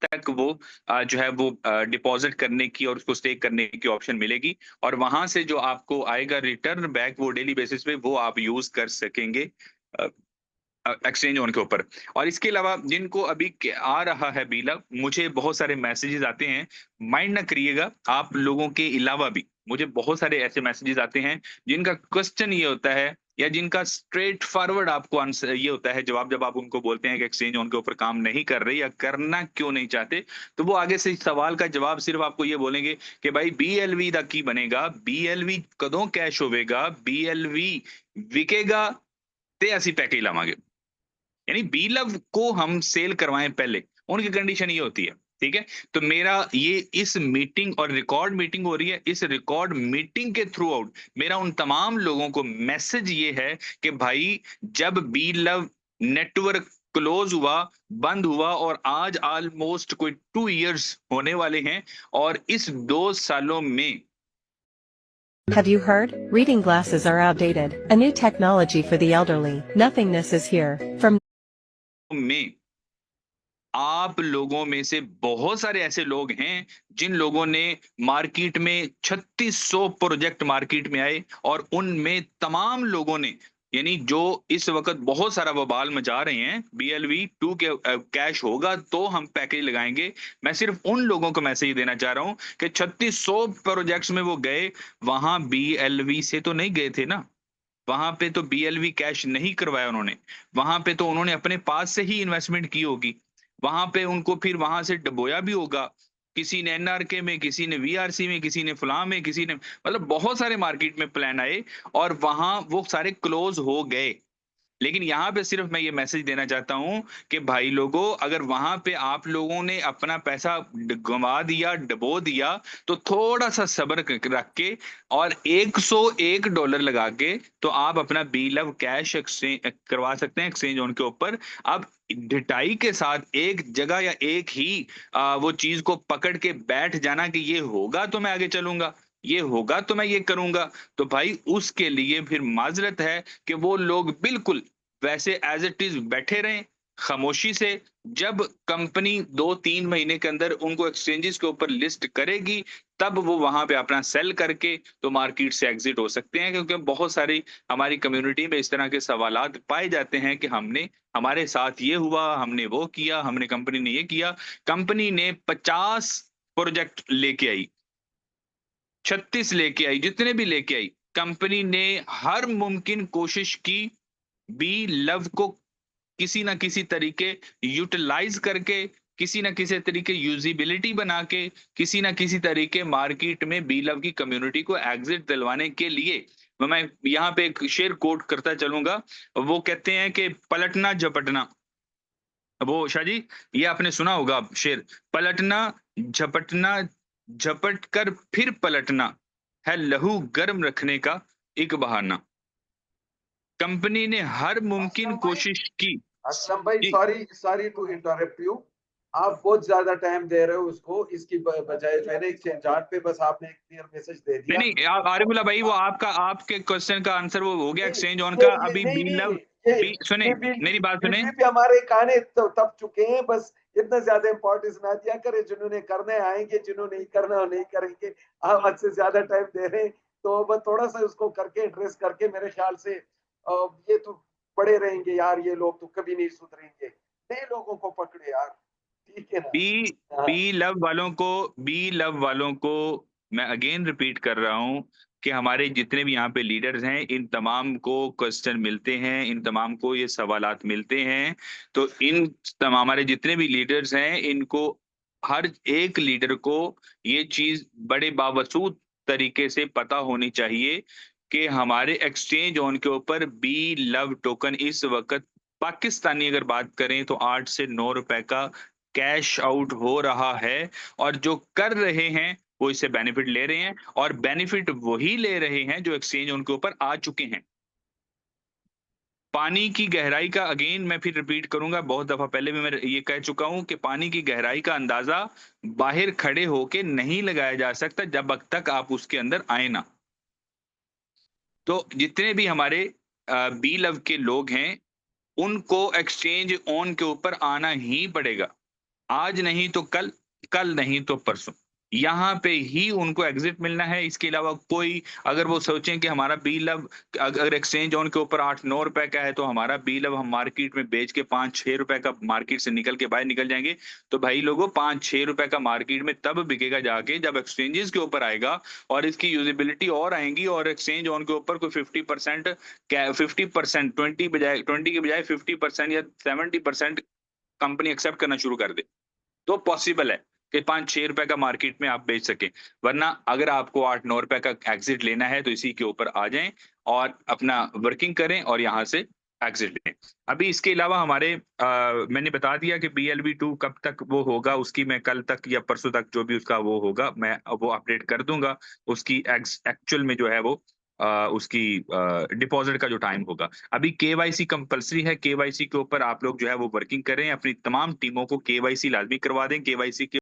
तक वो जो है वो डिपॉज़िट करने की और उसको स्टेक करने की ऑप्शन मिलेगी और वहाँ से जो आपको आएगा रिटर्न बैक वो डेली बेसिस पे वो आप यूज़ कर सकेंगे अ एक्सचेंज ऑन के ऊपर। और इसके अलावा जिनको अभी आ रहा है बीला, मुझे बहुत सारे मैसेजेस आते हैं, माइंड ना करिएगा, आप लोगों के अलावा भी मुझे बहुत सारे ऐसे मैसेजेस आते हैं जिनका क्वेश्चन ये होता है या जिनका स्ट्रेट फॉरवर्ड आपको आंसर ये होता है जवाब, जब आप उनको बोलते हैं कि एक्सचेंज ऑन के ऊपर काम नहीं कर रही या करना क्यों नहीं चाहते, तो वो आगे से इस सवाल का जवाब सिर्फ आपको ये बोलेंगे कि भाई बीएलवी दा की बनेगा, बीएलवी कदों कैश होवेगा, बीएलवी विकेगा ते ਅਸੀਂ पैकेज लावांगे। यानी बी लव को हम सेल करवाएं पहले, उनकी कंडीशन ये होती है। ठीक है, तो मेरा ये इस मीटिंग और रिकॉर्ड मीटिंग हो रही है, इस रिकॉर्ड मीटिंग के थ्रू आउट मेरा उन तमाम लोगों को मैसेज ये है कि भाई जब बी लव नेटवर्क क्लोज हुआ, बंद हुआ और आज ऑलमोस्ट कोई 2 इयर्स होने वाले हैं और इस 2 सालों में Have you heard? Reading glasses are outdated. A new technology for the elderly. Nothingness is here. From में आप लोगों में से बहुत सारे ऐसे लोग हैं जिन लोगों ने मार्केट में 3600 प्रोजेक्ट मार्केट में आए और उनमें तमाम लोगों ने यानी जो इस वक्त बहुत सारा बवाल मचा रहे हैं बीएलवी 2 के कैश होगा तो हम पैकेज लगाएंगे। मैं सिर्फ उन लोगों को मैसेज देना चाह रहा हूं कि 3600 प्रोजेक्ट्स में वो गए, वहां बीएलवी से तो नहीं गए थे ना, वहां पे तो बीएलवी कैश नहीं करवाया उन्होंने, वहां पे तो उन्होंने अपने पास से ही इन्वेस्टमेंट की होगी, वहां पे उनको फिर वहां से डबोया भी होगा, किसी ने एनआरके में, किसी ने वीआरसी में, किसी ने फलां में, किसी ने मतलब बहुत सारे मार्केट में प्लान आए और वहां वो सारे क्लोज हो गए। लेकिन यहाँ पे सिर्फ मैं ये मैसेज देना चाहता हूँ कि भाई लोगों, अगर वहां पे आप लोगों ने अपना पैसा गंवा दिया, डबो दिया, तो थोड़ा सा सब्र रख के और $101 लगा के तो आप अपना बी लव कैश एक्सचेंज करवा सकते हैं एक्सचेंज ऑन के ऊपर। अब ढिठाई के साथ एक जगह या एक ही वो चीज को पकड़ के बैठ जाना कि ये होगा तो मैं आगे चलूंगा, ये होगा तो मैं ये करूंगा, तो भाई उसके लिए फिर माजरत है कि वो लोग बिल्कुल वैसे एज इट इज बैठे रहें खामोशी से। जब कंपनी 2-3 महीने के अंदर उनको एक्सचेंजेस के ऊपर लिस्ट करेगी, तब वो वहां पे अपना सेल करके तो मार्केट से एग्जिट हो सकते हैं, क्योंकि बहुत सारी हमारी कम्युनिटी में इस तरह के सवालात पाए जाते हैं कि हमने हमारे साथ ये हुआ, हमने वो किया, हमने कंपनी ने ये किया। कंपनी ने 50 प्रोजेक्ट लेके आई, 36 लेके आई, जितने भी लेके आई, कंपनी ने हर मुमकिन कोशिश की बी लव को किसी ना किसी तरीके यूटिलाइज करके, किसी ना किसी तरीके यूजिबिलिटी बना के, किसी ना किसी तरीके मार्केट में बी लव की कम्युनिटी को एग्जिट दिलवाने के लिए। तो मैं यहाँ पे एक शेर कोट करता चलूंगा, वो कहते हैं कि पलटना झपटना, वो शाह जी ये आपने सुना होगा शेर, पलटना झपटना, झपट कर फिर पलटना है लहू गर्म रखने का एक बहाना। कंपनी ने हर मुमकिन असलम भाई, कोशिश की। असलम भाई, जी sorry sorry to interrupt you. आप बहुत ज्यादा टाइम दे रहे हो उसको, इसकी बजाय मैंने एक चार्ट पे बस आपने एक क्लियर मैसेज दे नहीं दिया। नहीं आरिफुल्लाह भाई, वो आपका आपके क्वेश्चन का आंसर वो हो गया नहीं, एक्सचेंज ऑन का। ये अभी नहीं बी नहीं, लव ये बी सुने, ये मेरी बात सुने। बीवी पे हमारे काने तो तब चुके हैं, बस इतना ज्यादा इंपॉर्टेंस ना दिया करे। जिन्होंने करने आएंगे, जिन्होंने नहीं करना वो नहीं करेंगे। आप हद से ज्यादा टाइम दे रहे हैं, तो बस थोड़ा सा उसको करके एड्रेस करके मेरे ख्याल से ये तो पड़े रहेंगे यार, ये लोग तो कभी नहीं सुधरेंगे। नए लोगों को पकड़े यार, ठीक है ना? बी हाँ। बी लव वालों को, बी लव वालों को मैं अगेन रिपीट कर रहा हूं कि हमारे जितने भी यहाँ पे लीडर्स हैं, इन तमाम को क्वेश्चन मिलते हैं, इन तमाम को ये सवालात मिलते हैं। तो इन तमाम हमारे जितने भी लीडर्स हैं, इनको हर एक लीडर को ये चीज बड़े बावसूद तरीके से पता होनी चाहिए कि हमारे एक्सचेंज ऑन के ऊपर बी लव टोकन इस वक्त पाकिस्तानी अगर बात करें तो 8 से 9 रुपए का कैश आउट हो रहा है। और जो कर रहे हैं वो इससे बेनिफिट ले रहे हैं, और बेनिफिट वही ले रहे हैं जो एक्सचेंज उनके ऊपर आ चुके हैं। पानी की गहराई का अगेन मैं फिर रिपीट करूंगा, बहुत दफा पहले भी मैं ये कह चुका हूं कि पानी की गहराई का अंदाजा बाहर खड़े होके नहीं लगाया जा सकता जब तक आप उसके अंदर आए ना। तो जितने भी हमारे बी लव के लोग हैं, उनको एक्सचेंज ऑन के ऊपर आना ही पड़ेगा। आज नहीं तो कल, कल नहीं तो परसों, यहाँ पे ही उनको एग्जिट मिलना है। इसके अलावा कोई, अगर वो सोचें कि हमारा बी लव अगर एक्सचेंज ऑन के ऊपर 8-9 रुपए का है, तो हमारा बी लव हम मार्केट में बेच के 5-6 रुपए का मार्केट से निकल के बाहर निकल जाएंगे, तो भाई लोगों 5-6 रुपए का मार्केट में तब बिकेगा जाके जब एक्सचेंजेस के ऊपर आएगा और इसकी यूजिबिलिटी और आएंगी, और एक्सचेंज ऑन के ऊपर कोई 50% 50% 20 के बजाय 50% या 70% कंपनी एक्सेप्ट करना शुरू कर दे, तो पॉसिबल है कि 5-6 रुपए का मार्केट में आप बेच सकें। वरना अगर आपको 8-9 रुपए का एग्जिट लेना है तो इसी के ऊपर आ जाएँ और अपना वर्किंग करें और यहाँ से एग्जिट लें। अभी इसके अलावा हमारे मैंने बता दिया कि BLV2 कब तक वो होगा, उसकी मैं कल तक या परसों तक जो भी उसका वो होगा, मैं वो अपडेट कर दूँगा। उसकी एक्चुअल में जो है वो उसकी डिपॉज़िट का जो टाइम होगा। अभी केवाईसी कंपल्सरी है, केवाईसी के ऊपर आप लोग जो है वो वर्किंग करें, अपनी तमाम टीमों को केवाईसी लाज़मी करवा दें। केवाईसी के